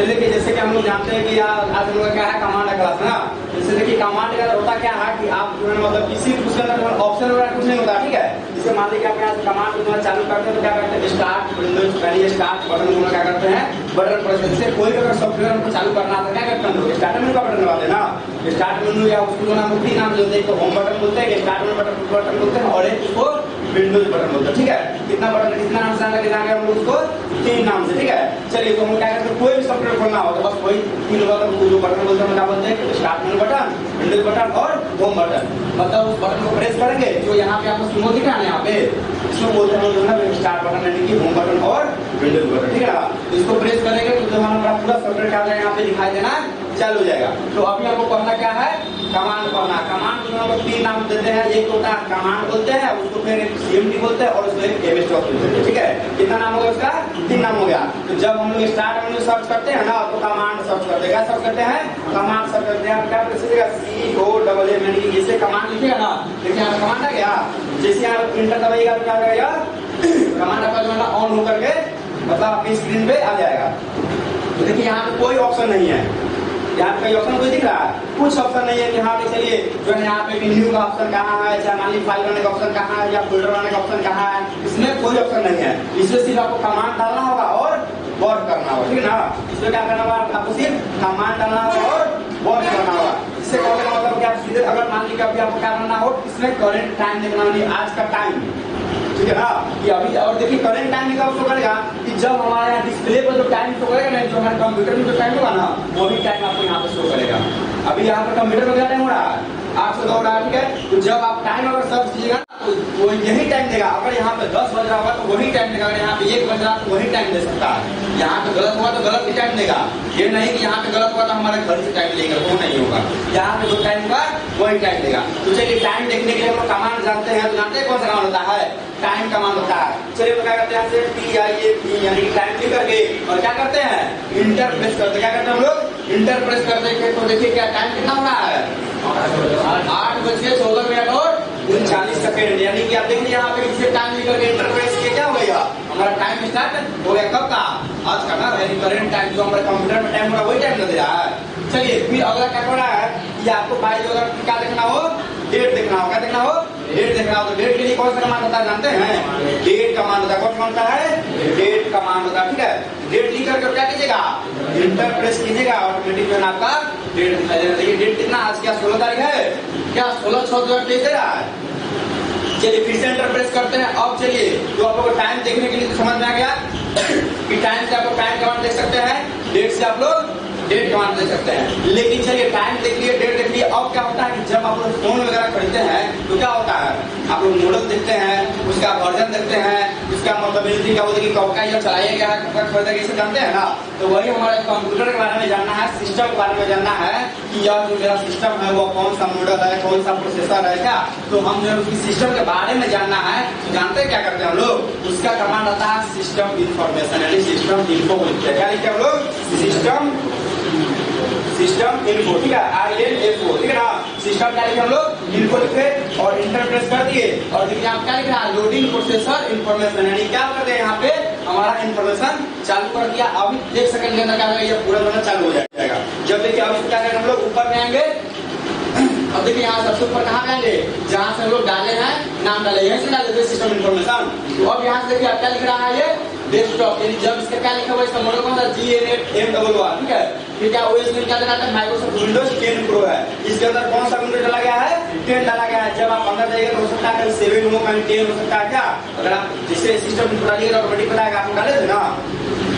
चलिए कि जैसे कि हम लोग जानते हैं कि आज हम लोग का क्या है कमांड क्लास ना। जैसे देखिए कमांड का होता क्या है कि आप जो है मतलब किसी उसके अंदर ऑप्शन वगैरह कुछ नहीं होता, ठीक है। जैसे मान लीजिए आप यहाँ से कमांड को चालू करते हैं तो क्या करते हैं स्टार्ट विंडोज पहले स्टार्ट बटन को क्या करते हैं बटन प्रेस करते हैं। कोई अगर सॉफ्टवेयर हमको चालू करना था क्या करते हैं लोग स्टार्ट मेनू का बटन दबाते हैं ना। स्टार्ट मेनू या उसको नाम तीन नाम जो होते हैं, होम बटन बोलते हैं, स्टार्ट मेनू बटन बोलते हैं और एक उसको विंडोज बटन बोलते हैं, ठीक है। कितना बटन कितना नाम से जानेंगे हम लोग उसको तीन नाम से, ठीक है। चलिए तो हम क्या करते हैं कोई भी सॉफ्टवेयर खोलना हो तो बस वही तीन बटन जो बटन बोलते हैं क्या बोलते हैं start menu button, Windows button और होम बटन। मतलब उस बटन को प्रेस करेंगे जो यहाँ पे आपको सिंबल दिख रहा है यहाँ पे इसको बोलते हैं जो है स्टार्ट बटन यानी कि होम बटन और विंडोज बटन, ठीक है ना। तो इसको प्रेस करेंगे तो जो हमारा पूरा सॉफ्टवेयर क्या यहाँ पे दिखाई देना चालू हो जाएगा। तो अभी आपको करना क्या है कमांड पढ़ना। कमांड को हम लोग तीन नाम देते हैं, एक होता है कमांड बोलते हैं, उसको फिर सीएमडी बोलते हैं और उसको एक एमएसटॉप बोलते हैं, ठीक है। कितना नाम हो गया उसका तीन नाम हो गया। तो जब हम लोग स्टार्ट मेनू सर्च करते हैं ना तो कमांड सर्च करते हैं, क्या सर्च करते हैं कमांड सर्च करते हैं। क्या प्रेस करेगा COMM यानी कि जैसे कमांड लिखिएगा ना देखिए यहाँ कमांड आ गया, जैसे यहाँ प्रिंटर दबाइएगा तो क्या हो जाएगा कमांड आपका जो है ना ऑन होकर के मतलब आपकी स्क्रीन पे आ जाएगा। तो देखिए यहाँ पे कोई ऑप्शन नहीं है, यहाँ पे ऑप्शन कोई दिख रहा है कुछ ऑप्शन नहीं है कि हाँ पे चलिए जो है यहाँ पे न्यू का ऑप्शन कहाँ है, चाहे मान लीजिए फाइल बनाने का ऑप्शन कहाँ है या फोल्डर बनाने का ऑप्शन कहाँ है, इसमें कोई ऑप्शन नहीं है। इसमें सिर्फ आपको कमांड डालना होगा और वर्क करना होगा, ठीक है ना। इसमें क्या करना होगा आपको सिर्फ कमांड डालना होगा और वर्क करना होगा। इससे कहने का मतलब क्या सीधे अगर मान लीजिए अभी आपको क्या करना हो इसमें करेंट टाइम देखना होगी आज का टाइम, ठीक है ना। कि अभी और देखिए करंट टाइम कब शो करेगा कि जब हमारे यहाँ डिस्प्ले पर जो टाइम शो करेगा ना जो हमारे कंप्यूटर में जो टाइम होगा ना वही टाइम आपको यहाँ पे शो करेगा। अभी यहाँ पर कंप्यूटर में क्या टाइम हो रहा है 8 से 2 हो रहा है, ठीक है। तो जब आप टाइम अगर सर्च कीजिएगा तो वो यही टाइम देगा। अगर यहाँ पे 10 बज रहा होगा तो वही टाइम देगा, अगर यहाँ पे 1 बज रहा तो वही टाइम दे सकता है। यहाँ पे गलत हुआ तो गलत ही टाइम देगा, ये नहीं कि यहाँ पे गलत हुआ तो हमारे घर से टाइम लेगा, वो नहीं होगा। यहाँ पे जो टाइम होगा वही टाइम देगा। तो चलिए टाइम देखने के लिए हम लोग कमांड जानते हैं, तो जानते हैं कौन सा कमांड होता है टाइम कमांड होता है। चलिए तो क्या करते हैं TIME यानी कि टाइम क्लिक करके और क्या करते हैं इंटर प्रेस करते हैं। क्या करते हैं हम लोग इंटर प्रेस करते हैं। तो देखिए क्या टाइम कितना हो रहा है 8:14 और 39 सेकेंड, यानी कि आप देखिए यहाँ पे इसे टाइम लिख करके इंटर प्रेस किया क्या हो गया हमारा टाइम स्टार्ट हो गया कब का आज का ना, यानी करंट टाइम जो हमारे कंप्यूटर में टाइम हो रहा है वही टाइम दे रहा है। चलिए फिर अगला क्या हो रहा है कि आपको फाइल अगर क्या देखना हो डेट देखना हो, क्या देखना हो डेट देखना हो। तो डेट के लिए कौन सा कमांड होता है जानते हैं डेट कमांड होता है। कौन कमांड होता है डेट कमांड होता है, ठीक है। डेट लिख करके क्या कीजिएगा इंटर प्रेस कीजिएगा ऑटोमेटिक जो है आपका डेट दिखाई देगा। देखिए डेट कितना आज क्या 16 तारीख है, क्या 16/6/2023 दे रहा है। चलिए फिर से एंटर प्रेस करते हैं। अब चलिए तो आप लोग टाइम देखने के लिए तो समझ में आ गया कि टाइम से आप लोग टाइम कमांड देख सकते हैं, डेट से आप लोग डेट कमांड देख सकते हैं। लेकिन चलिए टाइम देख लिए डेट देख लिए, अब क्या होता है कि जब आप लोग फोन वगैरह खरीदते हैं तो क्या होता है आप लोग मॉडल देखते हैं, उसका वर्जन देखते हैं, उसका मतलब क्या होता है कि कब का यह चलाया गया है, कब का खरीदा गया, जानते हैं ना। तो वही हमारे कंप्यूटर के बारे में जानना है, सिस्टम के बारे में जानना है कि यह जो मेरा सिस्टम है वो कौन सा मॉडल है, कौन सा प्रोसेसर है क्या। तो हम जो उसकी सिस्टम के बारे में जानना है तो जानते हैं क्या करते हैं हम लोग उसका कमांड आता है सिस्टम इंफॉर्मेशन यानी सिस्टम इन्फो बोलते हैं। क्या लिखते हैं हम लोग सिस्टम इन्फो, ठीक है INFO, ठीक है ना। सिस्टम क्या लिखे हम लोग इन्फो लिखे और इंटर प्रेस कर दिए और देखिए आप क्या लिख रहा है लोडिंग प्रोसेसर इन्फॉर्मेशन, यानी क्या करते हैं यहाँ पे हमारा इन्फॉर्मेशन चालू कर दिया। अभी देख सेकंड के अंदर क्या होगा ये पूरा बनना चालू हो जाएगा। जब देखिए अब क्या करेंगे हम लोग ऊपर में आएंगे। अब देखिए यहाँ सबसे ऊपर कहाँ आएंगे जहाँ से हम लोग डाले हैं नाम डाले यहीं से डाल देते सिस्टम इन्फॉर्मेशन। तो अब यहाँ से देखिए क्या लिख रहा है ये डेस्कटॉप, यानी जब इसका क्या लिखा हुआ इसका मॉडल कौन सा GNM11, ठीक है। फिर क्या OS में क्या डाला है माइक्रोसॉफ्ट विंडोज 10 प्रो है। इसके अंदर कौन सा विंडोज डाला गया है 10 डाला गया है। जब आप अंदर जाइएगा तो हो सकता है 7 हो कहीं 10 हो सकता है क्या, अगर आप जिससे सिस्टम डालिएगा ऑटोमेटिक बताएगा आपको डाले थे ना।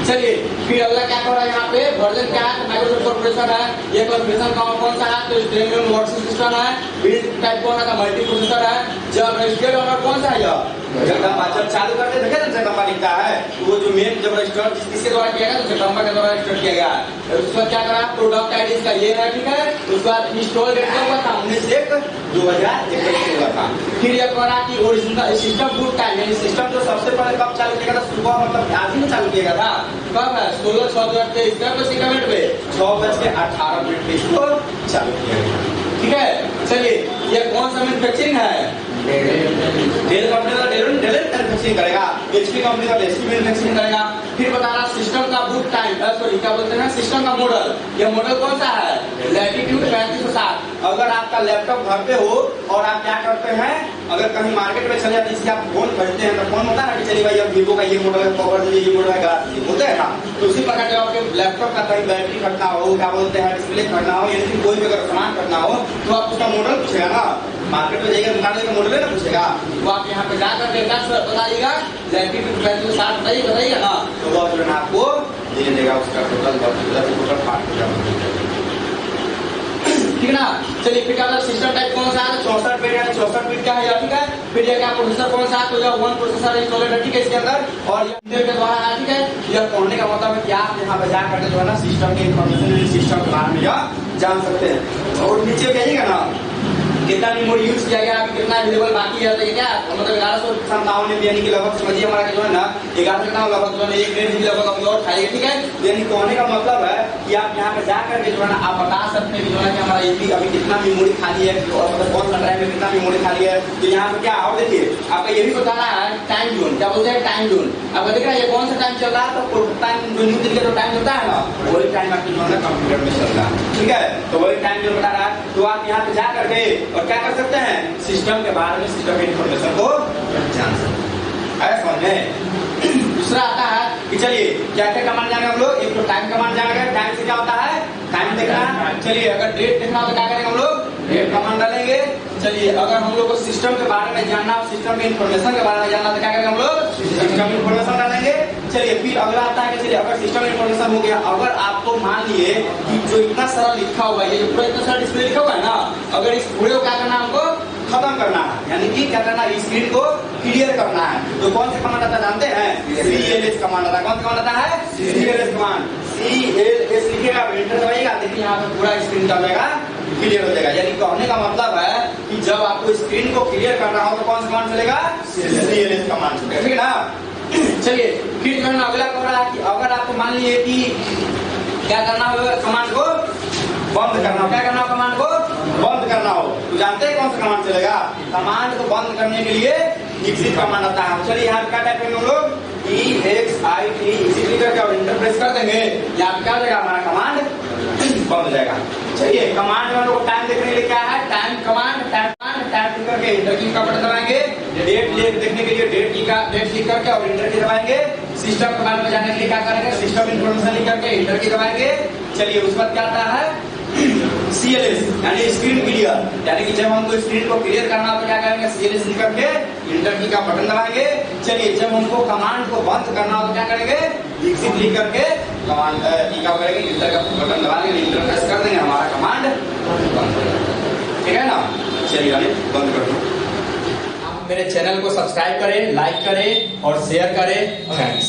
चलिए फिर अगला क्या कर रहा है यहाँ पे वर्जन क्या है माइक्रोसॉफ्ट प्रोसेसर है, ये कॉन्फ़िगरेशन कौन सा है तो स्ट्रीमिंग वर्कस्टेशन सिस्टम है, बिल्ड टाइप कौन है मल्टी प्रोसेसर है, जब रजिस्टर्ड ऑनर कौन सा है जगदम्बा, जब चालू करते देखे ना जगदम्बा लिखता है तो वो जो मेन जब रजिस्टर जिसके द्वारा किया गया तो जगदम्बा के द्वारा रजिस्टर किया गया है। उसके बाद क्या करा प्रोडक्ट आईडी इसका ये है, ठीक है। उसके बाद इंस्टॉल डेट कब हुआ था 19/1/2021 हुआ था। फिर यह करा कि ओरिजिनल सिस्टम बूट टाइम यानी सिस्टम जो सबसे पहले कब चालू किया था सुबह मतलब आज ही में चालू किया था कब है 16/6/2023 सेकंड पे 6:18 पे इसको चालू किया गया, ठीक है। चलिए ये कौन सा मैन्युफैक्चरिंग है डेल कंपनी का डेल मैन्युफैक्चरिंग करेगा, एचपी कंपनी का एचपी मैन्युफैक्चरिंग करेगा। फिर बता रहा सिस्टम का बूट टाइम, सॉरी क्या बोलते हैं सिस्टम का मॉडल, ये मॉडल कौन सा है? लैटिट्यूड 3560। अगर आपका लैपटॉप घर पे हो और आप क्या करते हैं, अगर कहीं मार्केट में चले जाते हैं, आप फोन खरीदते हैं तो फोन होता है ना कि चलिए भाई अब वीवो का ये मॉडल है, पॉवर दीजिए, ये मॉडल है, ग्लास दीजिए, बोलते हैं ना। तो उसी प्रकार जब आपके लैपटॉप का कहीं बैटरी फटना हो, क्या बोलते हैं डिस्प्ले फटना हो, या कोई भी अगर सामान फटना हो तो आप उसका मॉडल पूछेगा ना, मार्केट में जाइएगा दुकान का मॉडल है ना पूछेगा, तो आप यहाँ पे जाकर के बताइएगा लैटिट्यूड 3560 बताइएगा ना, तो वो जो है आपको दे देगा उसका टोटल पार्ट हो जाएगा, ठीक है ना। चलिए फिर क्या सिस्टम टाइप कौन सा है? 64 बिट यानी 64 बिट का है, ठीक है। फिर ये क्या प्रोसेसर कौन सा है? तो यह 1 प्रोसेसर इंस्टॉलेड है, ठीक है इसके अंदर, और ये इंटेल के द्वारा है, ठीक है। यह पढ़ने का मतलब है कि आप यहाँ पे जा करके जो है ना सिस्टम की इंफॉर्मेशन सिस्टम के बारे में जान सकते हैं। और नीचे जाइएगा ना कितना मेमोरी यूज किया गया, अभी कितना अवेलेबल बाकी है, तो ये क्या मतलब 1157 यानी कि लगभग समझिए हमारा जो है ना 11 कितना लगभग जो है 1.5 GB लगभग अभी और खाएगा, ठीक है। यानी कहने का मतलब है कि आप यहाँ पे जा करके जो है ना आप बता सकते हैं कि जो है कि हमारा एमबी अभी कितना मेमोरी खाली है और मतलब कौन सा ड्राइव में कितना मेमोरी खाली है। तो यहाँ पे क्या और देखिए आपका ये भी बताना है टाइम जोन, क्या बोलते हैं टाइम जोन। आपको देख रहा है ये कौन सा टाइम चल रहा है, तो टाइम जो न्यू दिन का जो टाइम होता है ना वही टाइम आपकी जो है कंप्यूटर में चल रहा है, ठीक है। तो वही टाइम जो बता रहा है, तो आप यहाँ पे जा करके और क्या कर सकते हैं सिस्टम के बारे में, सिस्टम की इंफॉर्मेशन को जान सकते हैं, समझ में। दूसरा आता है कि चलिए क्या क्या कमांड जानेंगे हम लोग, एक तो टाइम कमांड जानेंगे, टाइम से क्या होता है टाइम देखना है। चलिए अगर डेट देखना हो तो क्या करेंगे हम लोग डेट कमांड डालेंगे। चलिए अगर हम लोग को सिस्टम के बारे में जानना हो, सिस्टम की इंफॉर्मेशन के बारे में जानना तो क्या करेंगे हम लोग सिस्टम इंफॉर्मेशन डालेंगे। चलिए फिर अगला आता है कि चलिए अगर सिस्टम इंफॉर्मेशन हो गया, अगर आपको मान लिए कि जो इतना सारा लिखा हुआ है, ये पूरा इतना सारा डिस्प्ले लिखा हुआ है ना, अगर इस पूरे को क्या करना है हमको खत्म करना है, यानी कि क्या करना है स्क्रीन को क्लियर करना है। तो कौन सा कमांड आता है जानते हैं? CLS कमांड आता है। कौन सा कमांड आता है? CLS command. CLS लिखिएगा, एंटर दबाइएगा, देखिए यहाँ पे पूरा स्क्रीन का हो जाएगा क्लियर हो जाएगा। यानी कहने का मतलब है कि जब आपको स्क्रीन को क्लियर करना हो तो कौन सा कमांड चलेगा? CLS कमांड चलेगा, ठीक है ना। चलिए फिर जो है ना अगला कह रहा है कि अगर आपको मान लीजिए कि क्या करना होगा, कमांड को बंद करना हो, क्या करना हो कमांड को बंद करना हो, तो जानते हैं कौन सा कमांड चलेगा? कमांड को बंद करने के लिए एग्जिट कमांड आता है। चलिए यहाँ क्या टाइप करेंगे हम लोग EXIT एग्जिट करके और इंटर प्रेस कर देंगे, यहाँ पे क्या हो जाएगा हमारा कमांड बंद हो जाएगा। चलिए कमांड में हम लोग टाइम देखने के लिए क्या है टाइम कमांड, टाइम करके इंटर की का बटन दबाएंगे। डेट देखने के लिए डेट लिख करके और इंटर की दबाएंगे। सिस्टम के बारे में जानने के लिए क्या करेंगे सिस्टम इंफॉर्मेशन लिख करके इंटर की दबाएंगे। चलिए उसके बाद क्या आता है CLS यानी स्क्रीन क्लियर, यानी कि जब हमको स्क्रीन को क्लियर करना हो तो क्या करेंगे CLS लिख करके इंटर की का बटन दबाएंगे। चलिए जब हमको कमांड को बंद करना हो तो क्या करेंगे एग्जिट लिख करके कमांड की का करेंगे, इंटर का बटन दबाएंगे, इंटर प्रेस कर देंगे, हमारा कमांड बंद हो जाएगा, ठीक है ना। चलिए बंद कर दो। आप मेरे चैनल को सब्सक्राइब करें, लाइक करें और शेयर करें। थैंक्स।